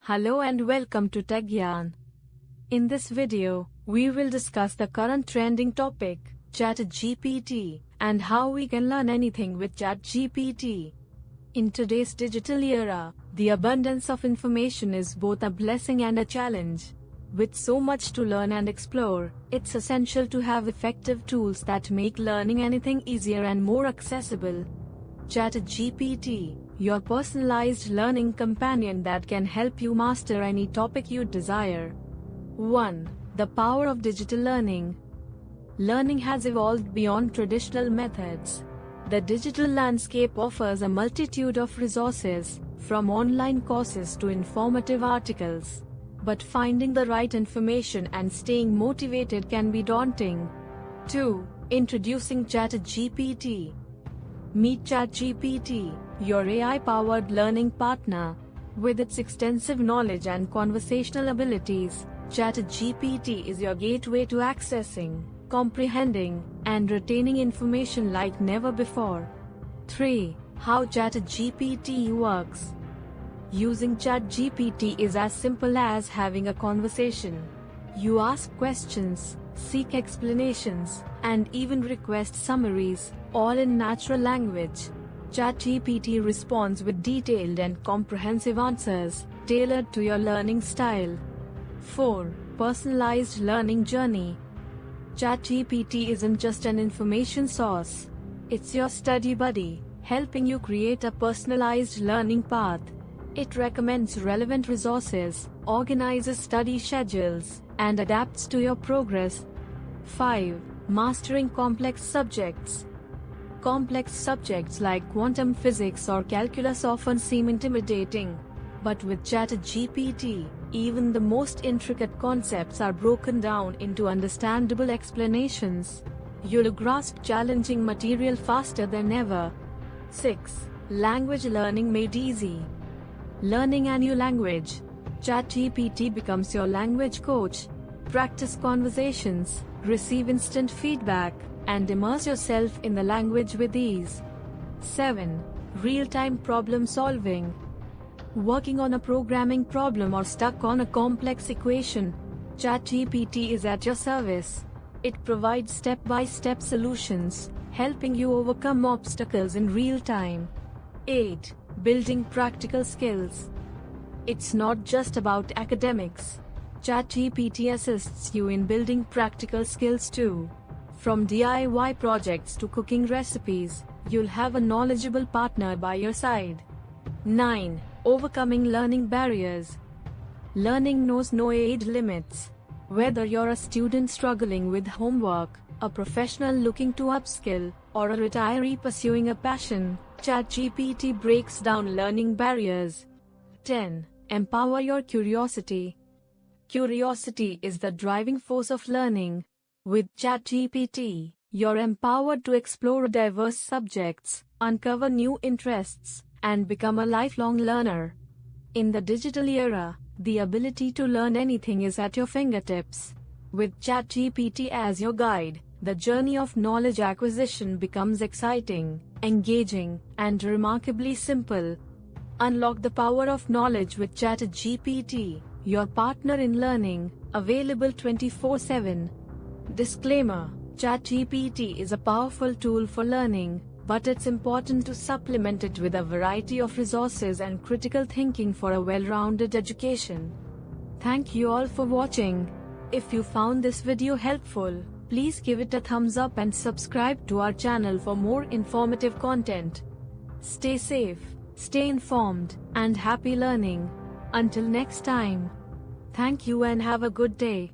Hello and welcome to Tech Gyan. In this video, we will discuss the current trending topic, ChatGPT, and how we can learn anything with ChatGPT. In today's digital era, the abundance of information is both a blessing and a challenge. With so much to learn and explore, it's essential to have effective tools that make learning anything easier and more accessible. ChatGPT, your personalized learning companion that can help you master any topic you desire. 1. The power of digital learning. Learning has evolved beyond traditional methods. The digital landscape offers a multitude of resources, from online courses to informative articles. But finding the right information and staying motivated can be daunting. 2. Introducing ChatGPT. Meet ChatGPT, your AI-powered learning partner. With its extensive knowledge and conversational abilities, ChatGPT is your gateway to accessing, comprehending, and retaining information like never before. 3. How ChatGPT works. Using ChatGPT is as simple as having a conversation. You ask questions, seek explanations, and even request summaries, all in natural language. ChatGPT responds with detailed and comprehensive answers, tailored to your learning style. 4. Personalized learning journey. ChatGPT isn't just an information source. It's your study buddy, helping you create a personalized learning path. It recommends relevant resources, organizes study schedules, and adapts to your progress. 5. Mastering complex subjects. Complex subjects like quantum physics or calculus often seem intimidating. But with ChatGPT, even the most intricate concepts are broken down into understandable explanations. You'll grasp challenging material faster than ever. 6. Language learning made easy. Learning a new language. ChatGPT becomes your language coach. Practice conversations, receive instant feedback, and immerse yourself in the language with ease. 7. Real-time problem solving. Working on a programming problem or stuck on a complex equation, ChatGPT is at your service. It provides step-by-step solutions, helping you overcome obstacles in real time. 8. Building practical skills. It's not just about academics. ChatGPT assists you in building practical skills too. From DIY projects to cooking recipes, you'll have a knowledgeable partner by your side. 9. Overcoming learning barriers. Learning knows no age limits. Whether you're a student struggling with homework, a professional looking to upskill, or a retiree pursuing a passion, ChatGPT breaks down learning barriers. 10. Empower your curiosity. Curiosity is the driving force of learning. With ChatGPT, you're empowered to explore diverse subjects, uncover new interests, and become a lifelong learner. In the digital era, the ability to learn anything is at your fingertips. With ChatGPT as your guide, the journey of knowledge acquisition becomes exciting, engaging, and remarkably simple. Unlock the power of knowledge with ChatGPT, your partner in learning, available 24/7. Disclaimer: ChatGPT is a powerful tool for learning, but it's important to supplement it with a variety of resources and critical thinking for a well-rounded education. Thank you all for watching. If you found this video helpful, please give it a thumbs up and subscribe to our channel for more informative content. Stay safe, stay informed, and happy learning. Until next time. Thank you and have a good day.